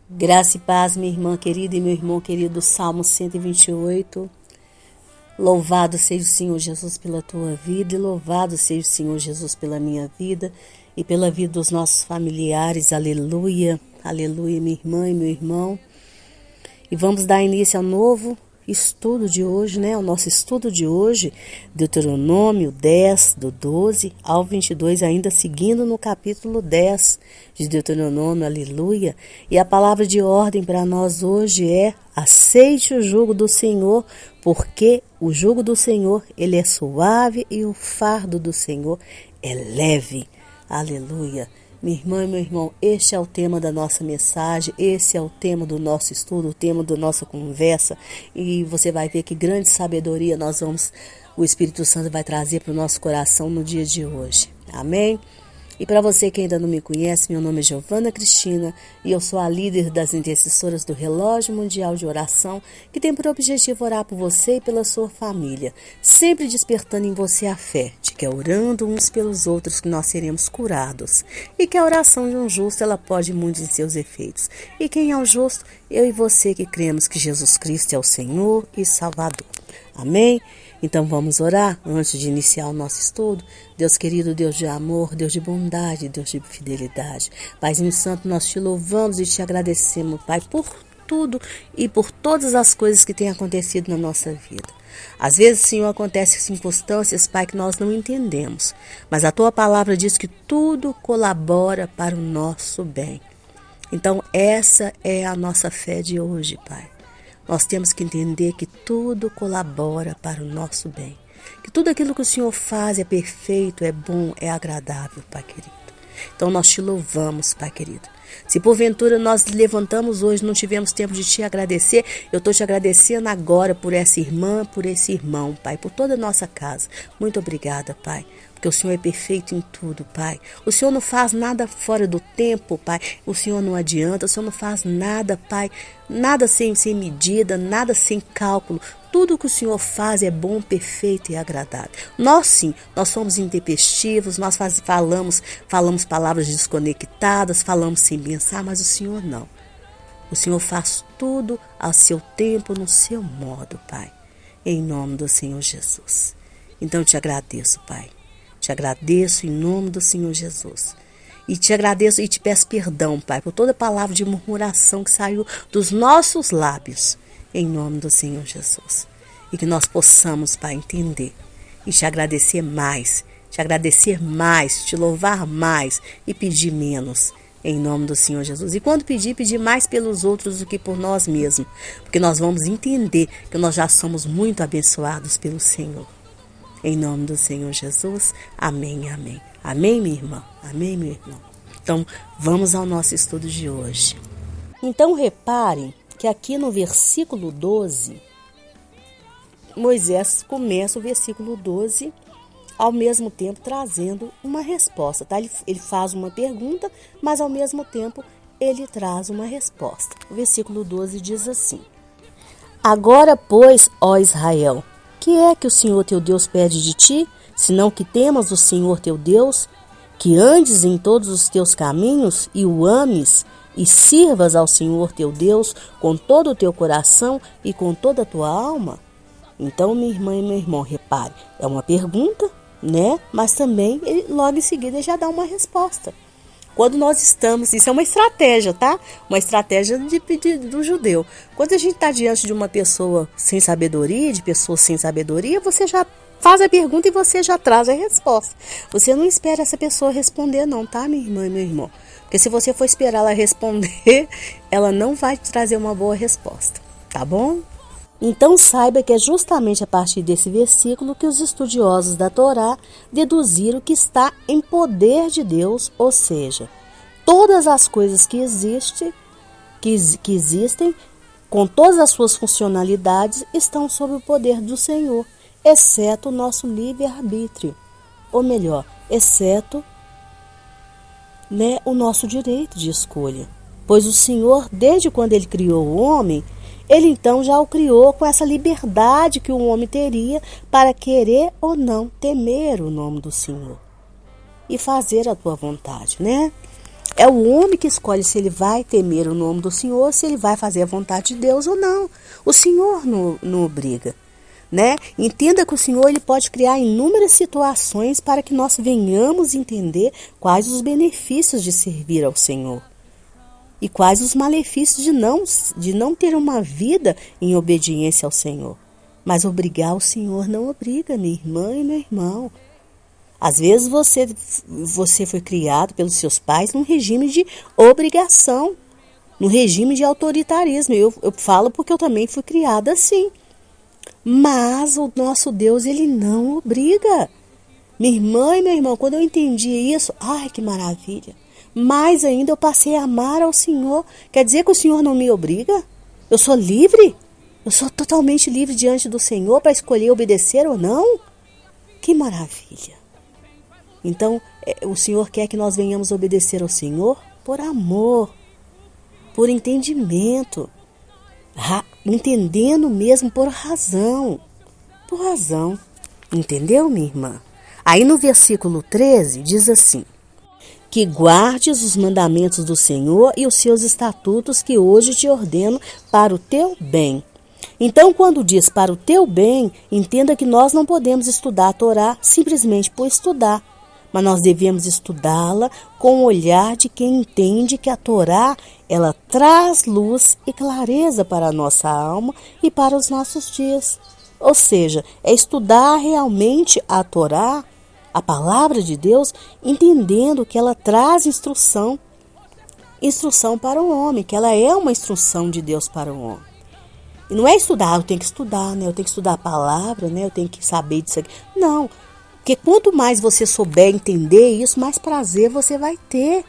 Graça e paz, minha irmã querida e meu irmão querido, Salmo 128. Louvado seja o Senhor Jesus pela tua vida e louvado seja o Senhor Jesus pela minha vida e pela vida dos nossos familiares. Aleluia, aleluia, minha irmã e meu irmão. E vamos dar início ao novo estudo de hoje, né? O nosso estudo de hoje, Deuteronômio 10, do 12 ao 22, ainda seguindo no capítulo 10 de Deuteronômio, aleluia. E a palavra de ordem para nós hoje é: aceite o jugo do Senhor, porque o jugo do Senhor, ele é suave e o fardo do Senhor é leve. Aleluia. Minha irmã e meu irmão, este é o tema da nossa mensagem, esse é o tema do nosso estudo, o tema da nossa conversa, e você vai ver que grande sabedoria o Espírito Santo vai trazer para o nosso coração no dia de hoje. Amém? E para você que ainda não me conhece, meu nome é Giovana Cristina e eu sou a líder das intercessoras do Relógio Mundial de Oração, que tem por objetivo orar por você e pela sua família, sempre despertando em você a fé de que é orando uns pelos outros que nós seremos curados e que a oração de um justo ela pode muito em seus efeitos. E quem é o justo? Eu e você que cremos que Jesus Cristo é o Senhor e Salvador. Amém? Então vamos orar antes de iniciar o nosso estudo. Deus querido, Deus de amor, Deus de bondade, Deus de fidelidade. Paizinho Santo, nós te louvamos e te agradecemos, Pai, por tudo e por todas as coisas que têm acontecido na nossa vida. Às vezes, Senhor, acontecem circunstâncias, Pai, que nós não entendemos. Mas a Tua palavra diz que tudo colabora para o nosso bem. Então essa é a nossa fé de hoje, Pai. Nós temos que entender que tudo colabora para o nosso bem. Que tudo aquilo que o Senhor faz é perfeito, é bom, é agradável, Pai querido. Então nós te louvamos, Pai querido. Se porventura nós levantamos hoje, não tivemos tempo de te agradecer, eu estou te agradecendo agora por essa irmã, por esse irmão, Pai, por toda a nossa casa. Muito obrigada, Pai. Porque o Senhor é perfeito em tudo, Pai. O Senhor não faz nada fora do tempo, Pai. O Senhor não adianta, o Senhor não faz nada, Pai. Nada sem medida, nada sem cálculo. Tudo que o Senhor faz é bom, perfeito e agradável. Nós sim, nós somos intempestivos, nós falamos palavras desconectadas, falamos sem pensar, mas o Senhor não. O Senhor faz tudo ao seu tempo, no seu modo, Pai. Em nome do Senhor Jesus. Então eu te agradeço, Pai. Te agradeço em nome do Senhor Jesus. E te agradeço e te peço perdão, Pai, por toda palavra de murmuração que saiu dos nossos lábios. Em nome do Senhor Jesus. E que nós possamos, Pai, entender e te agradecer mais, te louvar mais e pedir menos. Em nome do Senhor Jesus. E quando pedir mais pelos outros do que por nós mesmos. Porque nós vamos entender que nós já somos muito abençoados pelo Senhor. Em nome do Senhor Jesus, amém, amém. Amém, minha irmã? Amém, meu irmão? Então, vamos ao nosso estudo de hoje. Então, reparem que aqui no versículo 12, Moisés começa o versículo 12, ao mesmo tempo trazendo uma resposta, tá? Ele faz uma pergunta, mas ao mesmo tempo ele traz uma resposta. O versículo 12 diz assim: Agora, pois, ó Israel, que é que o Senhor teu Deus pede de ti, senão que temas o Senhor teu Deus, que andes em todos os teus caminhos e o ames, e sirvas ao Senhor teu Deus com todo o teu coração e com toda a tua alma? Então, minha irmã e meu irmão, repare, é uma pergunta, né? Mas também, logo em seguida, já dá uma resposta. Quando nós estamos, isso é uma estratégia, tá? Uma estratégia do judeu. Quando a gente está diante de uma pessoa sem sabedoria, de pessoas sem sabedoria, você já faz a pergunta e você já traz a resposta. Você não espera essa pessoa responder não, tá, minha irmã e meu irmão? Porque se você for esperar ela responder, ela não vai te trazer uma boa resposta, tá bom? Então saiba que é justamente a partir desse versículo que os estudiosos da Torá deduziram que está em poder de Deus, ou seja, todas as coisas que existem, com todas as suas funcionalidades, estão sob o poder do Senhor, exceto o nosso livre-arbítrio, ou melhor, exceto o nosso direito de escolha. Pois o Senhor, desde quando Ele criou o homem, Ele então já o criou com essa liberdade que o homem teria para querer ou não temer o nome do Senhor e fazer a tua vontade, né? É o homem que escolhe se ele vai temer o nome do Senhor, se ele vai fazer a vontade de Deus ou não. O Senhor não obriga, né? Entenda que o Senhor ele pode criar inúmeras situações para que nós venhamos entender quais os benefícios de servir ao Senhor e quais os malefícios de não ter uma vida em obediência ao Senhor. Mas obrigar o Senhor não obriga, minha irmã e meu irmão. Às vezes você foi criado pelos seus pais num regime de obrigação, num regime de autoritarismo. Eu falo porque eu também fui criada assim. Mas o nosso Deus, ele não obriga. Minha irmã e meu irmão, quando eu entendi isso, ai que maravilha. Mais ainda eu passei a amar ao Senhor. Quer dizer que o Senhor não me obriga? Eu sou livre? Eu sou totalmente livre diante do Senhor para escolher obedecer ou não? Que maravilha. Então, o Senhor quer que nós venhamos obedecer ao Senhor por amor, por entendimento, entendendo mesmo por razão. Por razão. Entendeu, minha irmã? Aí no versículo 13 diz assim: que guardes os mandamentos do Senhor e os seus estatutos que hoje te ordeno para o teu bem. Então, quando diz para o teu bem, entenda que nós não podemos estudar a Torá simplesmente por estudar. Mas nós devemos estudá-la com o olhar de quem entende que a Torá, ela traz luz e clareza para a nossa alma e para os nossos dias. Ou seja, é estudar realmente a Torá, a palavra de Deus, entendendo que ela traz instrução para o homem, que ela é uma instrução de Deus para o homem. E não é estudar, eu tenho que estudar, né? Eu tenho que estudar a palavra, né? Eu tenho que saber disso aqui. Não. Porque quanto mais você souber entender isso, mais prazer você vai ter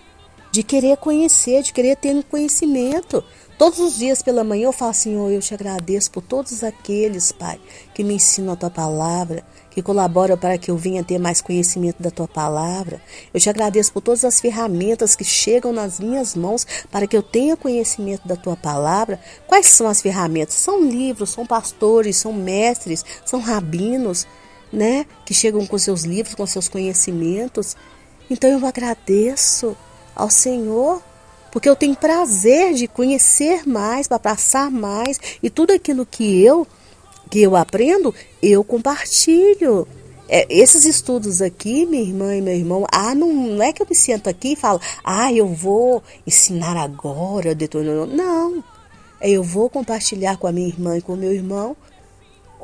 de querer conhecer, de querer ter um conhecimento. Todos os dias pela manhã eu falo, Senhor, eu te agradeço por todos aqueles, Pai, que me ensinam a Tua palavra, que colaboram para que eu venha ter mais conhecimento da Tua palavra. Eu te agradeço por todas as ferramentas que chegam nas minhas mãos para que eu tenha conhecimento da Tua palavra. Quais são as ferramentas? São livros, são pastores, são mestres, são rabinos, né, que chegam com seus livros, com seus conhecimentos. Então eu agradeço ao Senhor, porque eu tenho prazer de conhecer mais, para passar mais, e tudo aquilo que eu aprendo, eu compartilho. Esses estudos aqui, minha irmã e meu irmão, não é que eu me sento aqui e falo, eu vou ensinar agora, não, eu vou compartilhar com a minha irmã e com o meu irmão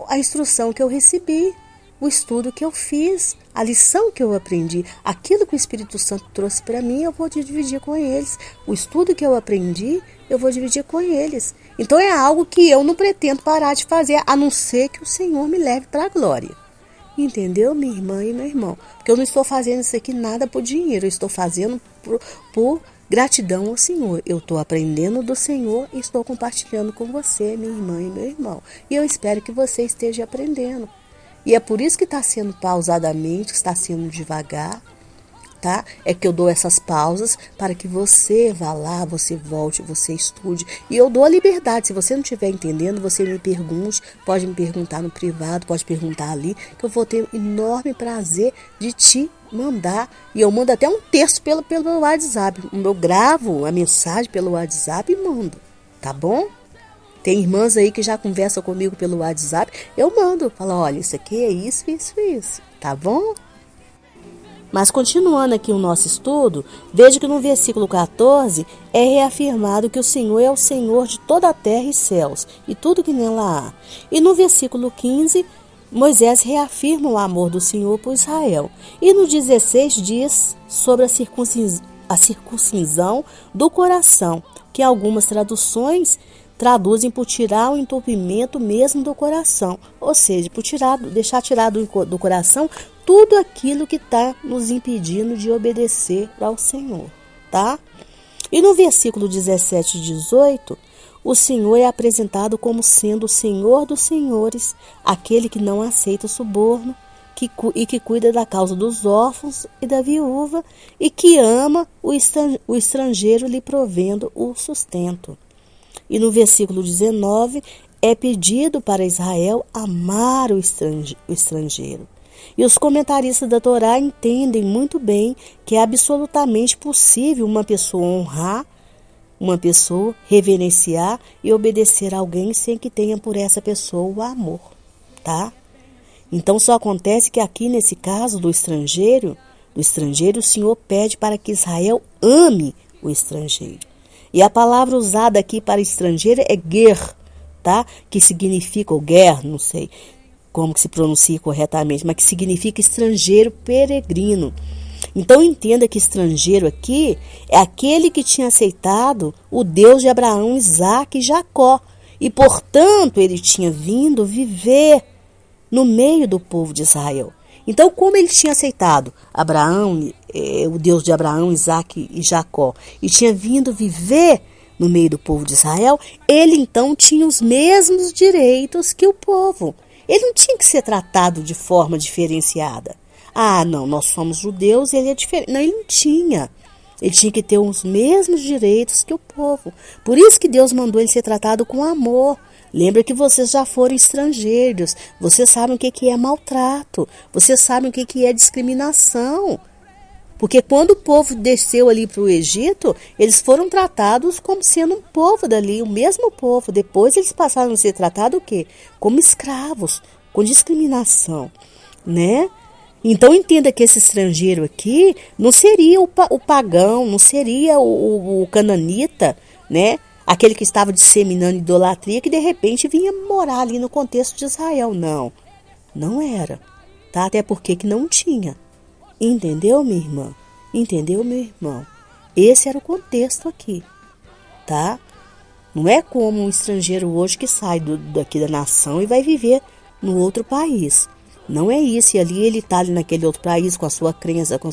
a instrução que eu recebi, o estudo que eu fiz, a lição que eu aprendi, aquilo que o Espírito Santo trouxe para mim, eu vou dividir com eles. O estudo que eu aprendi, eu vou dividir com eles. Então é algo que eu não pretendo parar de fazer, a não ser que o Senhor me leve para a glória. Entendeu, minha irmã e meu irmão? Porque eu não estou fazendo isso aqui nada por dinheiro, eu estou fazendo por gratidão ao Senhor. Eu estou aprendendo do Senhor e estou compartilhando com você, minha irmã e meu irmão. E eu espero que você esteja aprendendo. E é por isso que está sendo pausadamente, que está sendo devagar, tá? É que eu dou essas pausas para que você vá lá, você volte, você estude. E eu dou a liberdade. Se você não estiver entendendo, você me pergunte, pode me perguntar no privado, pode perguntar ali, que eu vou ter enorme prazer de te mandar. E eu mando até um texto pelo WhatsApp. Eu gravo a mensagem pelo WhatsApp e mando, tá bom? Tem irmãs aí que já conversam comigo pelo WhatsApp. Eu mando, falo, olha, isso aqui é isso, isso, isso. Tá bom? Mas continuando aqui o nosso estudo, veja que no versículo 14 é reafirmado que o Senhor é o Senhor de toda a terra e céus, e tudo que nela há. E no versículo 15, Moisés reafirma o amor do Senhor por Israel. E no 16 diz sobre a circuncisão do coração, que algumas traduções traduzem por tirar o entupimento mesmo do coração, ou seja, por deixar tirado do coração tudo aquilo que está nos impedindo de obedecer ao Senhor, tá? E no versículo 17 e 18, o Senhor é apresentado como sendo o Senhor dos senhores, aquele que não aceita suborno, e que cuida da causa dos órfãos e da viúva, e que ama o estrangeiro lhe provendo o sustento. E no versículo 19, é pedido para Israel amar o estrangeiro. E os comentaristas da Torá entendem muito bem que é absolutamente possível uma pessoa honrar uma pessoa, reverenciar e obedecer a alguém sem que tenha por essa pessoa o amor, tá? Então só acontece que aqui nesse caso do estrangeiro o Senhor pede para que Israel ame o estrangeiro. E a palavra usada aqui para estrangeiro é ger, tá? Que significa, ou ger, não sei como que se pronuncia corretamente, mas que significa estrangeiro peregrino. Então entenda que estrangeiro aqui é aquele que tinha aceitado o Deus de Abraão, Isaque e Jacó. E portanto ele tinha vindo viver no meio do povo de Israel. Então como ele tinha aceitado Abraão, o Deus de Abraão, Isaque e Jacó, e tinha vindo viver no meio do povo de Israel, ele então tinha os mesmos direitos que o povo. Ele não tinha que ser tratado de forma diferenciada. Ah, não, nós somos judeus e ele é diferente. Não, ele não tinha. Ele tinha que ter os mesmos direitos que o povo. Por isso que Deus mandou ele ser tratado com amor. Lembra que vocês já foram estrangeiros. Vocês sabem o que é maltrato. Vocês sabem o que é discriminação. Porque quando o povo desceu ali para o Egito, eles foram tratados como sendo um povo dali, o mesmo povo. Depois eles passaram a ser tratados o quê? Como escravos, com discriminação, né? Então entenda que esse estrangeiro aqui não seria o pagão, não seria o cananita, né? Aquele que estava disseminando idolatria, que de repente vinha morar ali no contexto de Israel. Não, não era, tá? Até porque que não tinha. Entendeu, minha irmã? Entendeu, meu irmão? Esse era o contexto aqui, tá? Não é como um estrangeiro hoje que sai daqui da nação e vai viver no outro país. Não é isso. E ali ele está ali naquele outro país com a sua crença, com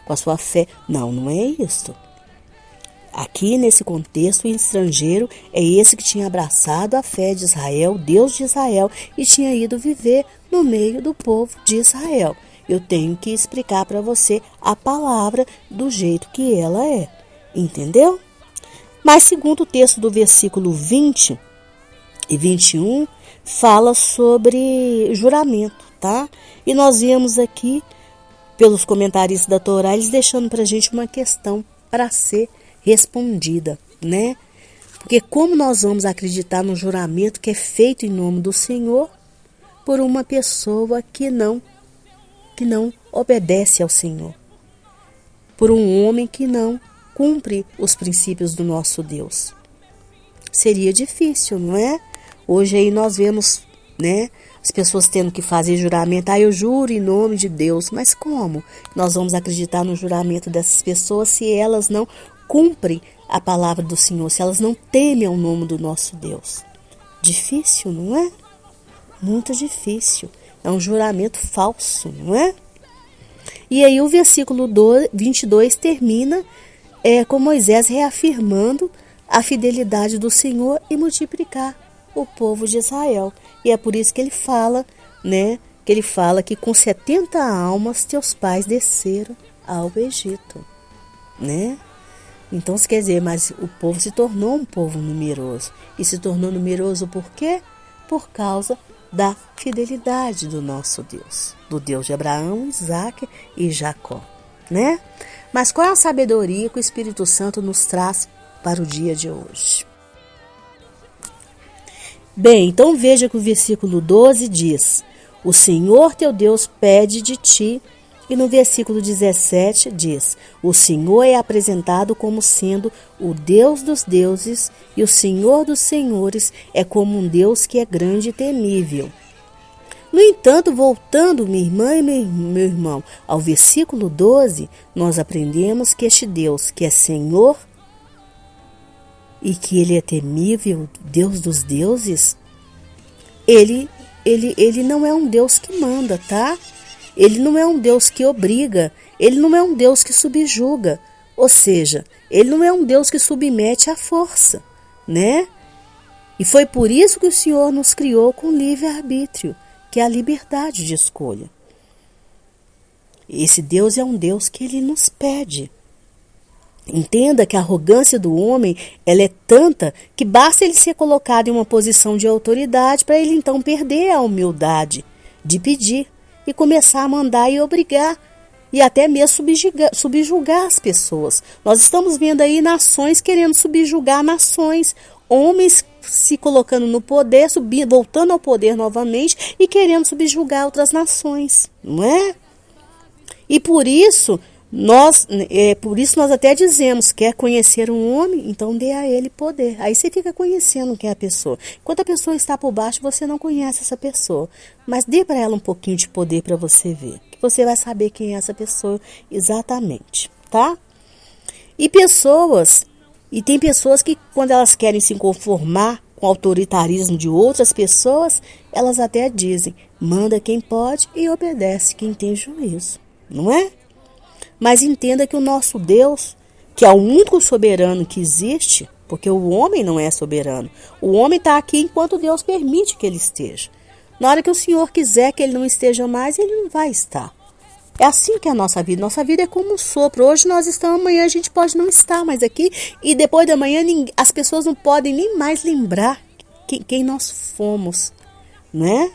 a sua fé. Não, não é isso. Aqui nesse contexto, o estrangeiro é esse que tinha abraçado a fé de Israel, Deus de Israel, e tinha ido viver no meio do povo de Israel. Eu tenho que explicar para você a palavra do jeito que ela é. Entendeu? Mas segundo o texto do versículo 20 e 21, fala sobre juramento, tá? E nós vemos aqui, pelos comentaristas da Torá, eles deixando para a gente uma questão para ser respondida, né? Porque como nós vamos acreditar no juramento que é feito em nome do Senhor por uma pessoa que não obedece ao Senhor, por um homem que não cumpre os princípios do nosso Deus? Seria difícil, não é? Hoje aí nós vemos, né, as pessoas tendo que fazer juramento. Eu juro em nome de Deus. Mas como nós vamos acreditar no juramento dessas pessoas se elas não cumprem a palavra do Senhor, se elas não temem o nome do nosso Deus? Difícil, não é? Muito difícil. É um juramento falso, não é? E aí o versículo 22 termina com Moisés reafirmando a fidelidade do Senhor e multiplicar o povo de Israel. E é por isso que ele fala, né? Que ele fala que com 70 almas teus pais desceram ao Egito, né? Então, isso quer dizer, mas o povo se tornou um povo numeroso. E se tornou numeroso por quê? Por causa da fidelidade do nosso Deus, do Deus de Abraão, Isaque e Jacó, né? Mas qual é a sabedoria que o Espírito Santo nos traz para o dia de hoje? Bem, então veja que o versículo 12 diz: o Senhor teu Deus pede de ti. E no versículo 17 diz: o Senhor é apresentado como sendo o Deus dos deuses e o Senhor dos senhores, é como um Deus que é grande e temível. No entanto, voltando, minha irmã e meu irmão, ao versículo 12, nós aprendemos que este Deus, que é Senhor e que Ele é temível, Deus dos deuses, Ele não é um Deus que manda, tá? Ele não é um Deus que obriga, Ele não é um Deus que subjuga, ou seja, Ele não é um Deus que submete à força, né? E foi por isso que o Senhor nos criou com livre-arbítrio, que é a liberdade de escolha. Esse Deus é um Deus que Ele nos pede. Entenda que a arrogância do homem, ela é tanta que basta ele ser colocado em uma posição de autoridade para ele então perder a humildade de pedir. e começar a mandar e obrigar e até mesmo subjugar as pessoas. Nós estamos vendo aí nações querendo subjugar nações, homens se colocando no poder, voltando ao poder novamente e querendo subjugar outras nações, não é? E por isso nós até dizemos, quer conhecer um homem, então dê a ele poder. Aí você fica conhecendo quem é a pessoa. Enquanto a pessoa está por baixo, você não conhece essa pessoa. Mas dê para ela um pouquinho de poder para você ver. Que você vai saber quem é essa pessoa exatamente, tá? E tem pessoas que quando elas querem se conformar com o autoritarismo de outras pessoas, elas até dizem, manda quem pode e obedece quem tem juízo, não é? Mas entenda que o nosso Deus, que é o único soberano que existe, porque o homem não é soberano. O homem está aqui enquanto Deus permite que ele esteja. Na hora que o Senhor quiser que ele não esteja mais, ele não vai estar. É assim que é a nossa vida. Nossa vida é como um sopro. Hoje nós estamos, amanhã a gente pode não estar mais aqui. E depois da manhã as pessoas não podem nem mais lembrar quem nós fomos, né?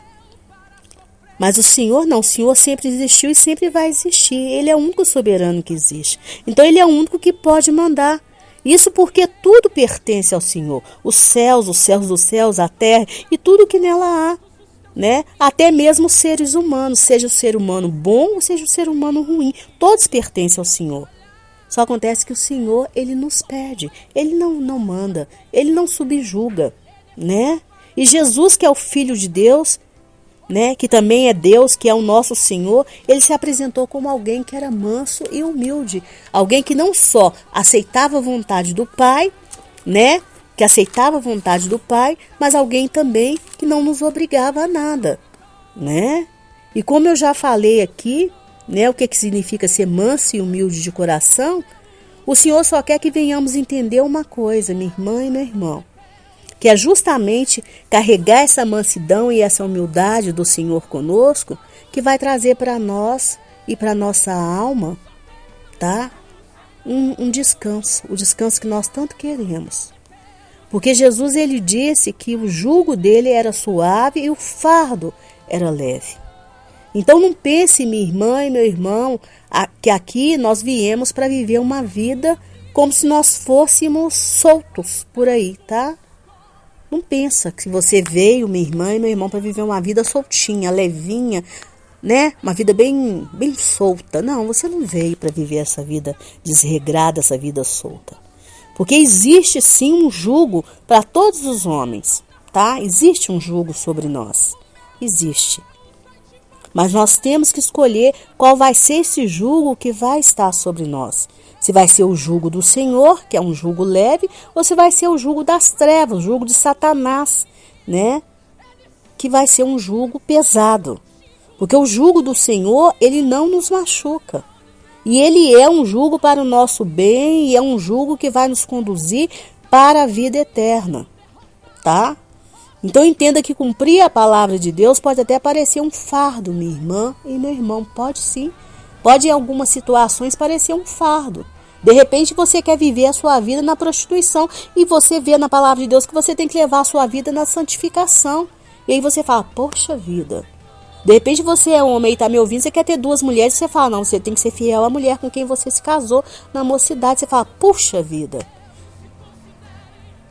Mas o Senhor não, o Senhor sempre existiu e sempre vai existir. Ele é o único soberano que existe. Então ele é o único que pode mandar. Isso porque tudo pertence ao Senhor. Os céus dos céus, a terra e tudo que nela há, né? Até mesmo os seres humanos, seja o ser humano bom ou seja o ser humano ruim, todos pertencem ao Senhor. Só acontece que o Senhor, ele nos pede, ele não manda, ele não subjuga, né? E Jesus, que é o Filho de Deus, né, que também é Deus, que é o nosso Senhor, ele se apresentou como alguém que era manso e humilde, alguém que não só aceitava a vontade do Pai, né, que aceitava a vontade do Pai, mas alguém também que não nos obrigava a nada, né? E como eu já falei aqui, né, o que significa ser manso e humilde de coração, o Senhor só quer que venhamos entender uma coisa, minha irmã e meu irmão, que é justamente carregar essa mansidão e essa humildade do Senhor conosco, que vai trazer para nós e para nossa alma, tá? Um descanso, o descanso que nós tanto queremos. Porque Jesus, ele disse que o jugo dele era suave e o fardo era leve. Então não pense, minha irmã e meu irmão, que aqui nós viemos para viver uma vida como se nós fôssemos soltos por aí, tá? Não pensa que você veio, minha irmã e meu irmão, para viver uma vida soltinha, levinha, né? Uma vida bem solta. Não, você não veio para viver essa vida desregrada, essa vida solta. Porque existe sim um jugo para todos os homens, tá? Existe um jugo sobre nós. Existe. Mas nós temos que escolher qual vai ser esse jugo que vai estar sobre nós. Se vai ser o jugo do Senhor, que é um jugo leve, ou se vai ser o jugo das trevas, o jugo de Satanás, né? Que vai ser um jugo pesado. Porque o jugo do Senhor, ele não nos machuca. E ele é um jugo para o nosso bem e é um jugo que vai nos conduzir para a vida eterna, tá? Então entenda que cumprir a palavra de Deus pode até parecer um fardo, minha irmã e meu irmão. Pode sim. Pode em algumas situações parecer um fardo. De repente você quer viver a sua vida na prostituição e você vê na palavra de Deus que você tem que levar a sua vida na santificação. E aí você fala, poxa vida. De repente você é homem e está me ouvindo, você quer ter 2 mulheres e você fala, não, você tem que ser fiel à mulher com quem você se casou na mocidade. Você fala, puxa vida.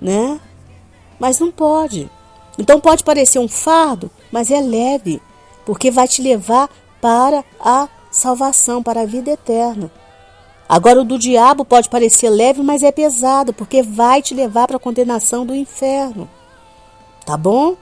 Né? Mas não pode. Então pode parecer um fardo, mas é leve, porque vai te levar para a salvação, para a vida eterna. Agora o do diabo pode parecer leve, mas é pesado, porque vai te levar para a condenação do inferno. Tá bom?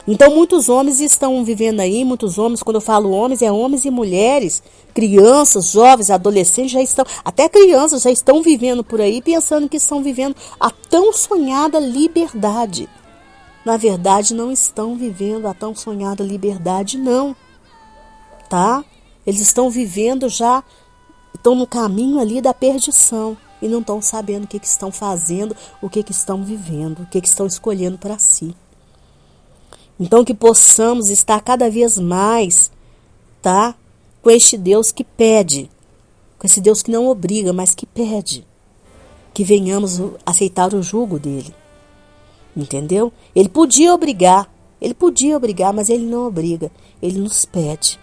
Então muitos homens estão vivendo aí, muitos homens, quando eu falo homens, é homens e mulheres, crianças, jovens, adolescentes, até crianças já estão vivendo por aí, pensando que estão vivendo a tão sonhada liberdade. Na verdade, não estão vivendo a tão sonhada liberdade, não. Tá? Eles estão vivendo já, estão no caminho ali da perdição e não estão sabendo o que estão fazendo, o que estão vivendo, o que estão escolhendo para si. Então que possamos estar cada vez mais, tá? Com este Deus que pede, com esse Deus que não obriga, mas que pede, que venhamos aceitar o jugo dele. Entendeu? Ele podia obrigar, Ele podia obrigar, mas Ele não obriga. Ele nos pede.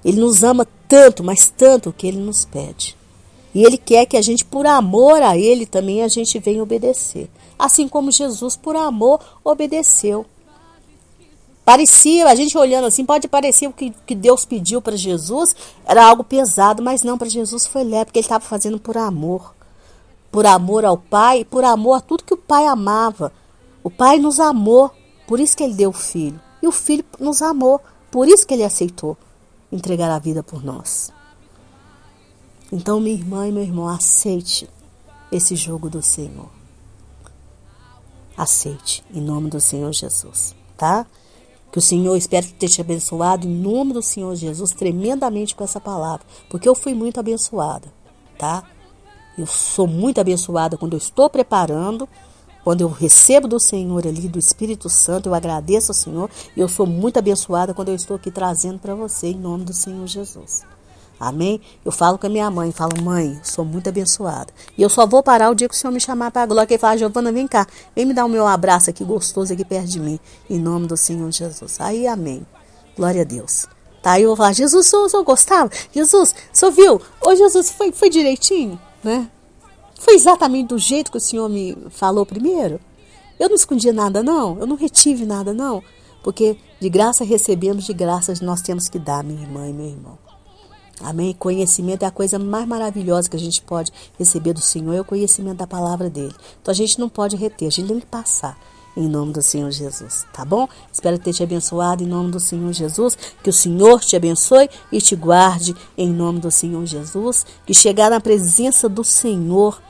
Ele nos ama tanto, mas tanto que Ele nos pede. E Ele quer que a gente, por amor a Ele, também a gente venha obedecer. Assim como Jesus, por amor, obedeceu. Parecia, a gente olhando assim, pode parecer o que Deus pediu para Jesus era algo pesado, mas não, para Jesus foi leve, porque Ele estava fazendo por amor. Por amor ao Pai, por amor a tudo que o Pai amava. O Pai nos amou, por isso que Ele deu o Filho. E o Filho nos amou, por isso que Ele aceitou entregar a vida por nós. Então, minha irmã e meu irmão, aceite esse jogo do Senhor. Aceite, em nome do Senhor Jesus, tá? Que o Senhor, espero ter te abençoado, em nome do Senhor Jesus, tremendamente com essa palavra. Porque eu fui muito abençoada, tá? Eu sou muito abençoada quando eu estou preparando, quando eu recebo do Senhor ali, do Espírito Santo, eu agradeço ao Senhor. E eu sou muito abençoada quando eu estou aqui trazendo para você, em nome do Senhor Jesus. Amém? Eu falo com a minha mãe, falo, mãe, sou muito abençoada. E eu só vou parar o dia que o Senhor me chamar para a glória. Que Ele fala, Giovana, vem cá, vem me dar o meu abraço aqui gostoso aqui perto de mim. Em nome do Senhor Jesus. Aí, amém. Glória a Deus. Tá, aí eu vou falar, Jesus, o senhor gostava? Jesus, o senhor viu? Ô, Jesus, foi direitinho, né? Foi exatamente do jeito que o Senhor me falou primeiro? Eu não escondi nada, não. Eu não retive nada, não. Porque de graça recebemos, de graça nós temos que dar, minha irmã e meu irmão. Amém? Conhecimento é a coisa mais maravilhosa que a gente pode receber do Senhor, é o conhecimento da palavra dele. Então a gente não pode reter, a gente tem que passar em nome do Senhor Jesus, tá bom? Espero ter te abençoado em nome do Senhor Jesus, que o Senhor te abençoe e te guarde em nome do Senhor Jesus, que chegar na presença do Senhor,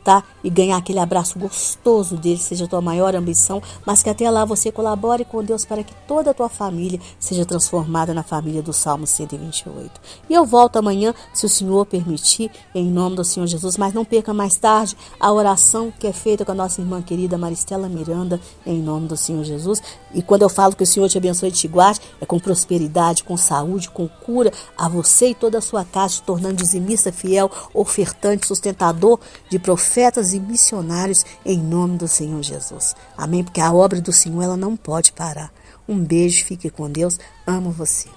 tá? E ganhar aquele abraço gostoso dele, seja a tua maior ambição, mas que até lá você colabore com Deus para que toda a tua família seja transformada na família do Salmo 128. E eu volto amanhã, se o Senhor permitir, em nome do Senhor Jesus, mas não perca mais tarde a oração que é feita com a nossa irmã querida Maristela Miranda, em nome do Senhor Jesus. E quando eu falo que o Senhor te abençoe e te guarde, é com prosperidade, com saúde, com cura a você e toda a sua casa, te tornando dizimista fiel, ofertante, sustentador de profetas e missionários em nome do Senhor Jesus. Amém? Porque a obra do Senhor ela não pode parar. Um beijo, fique com Deus. Amo você.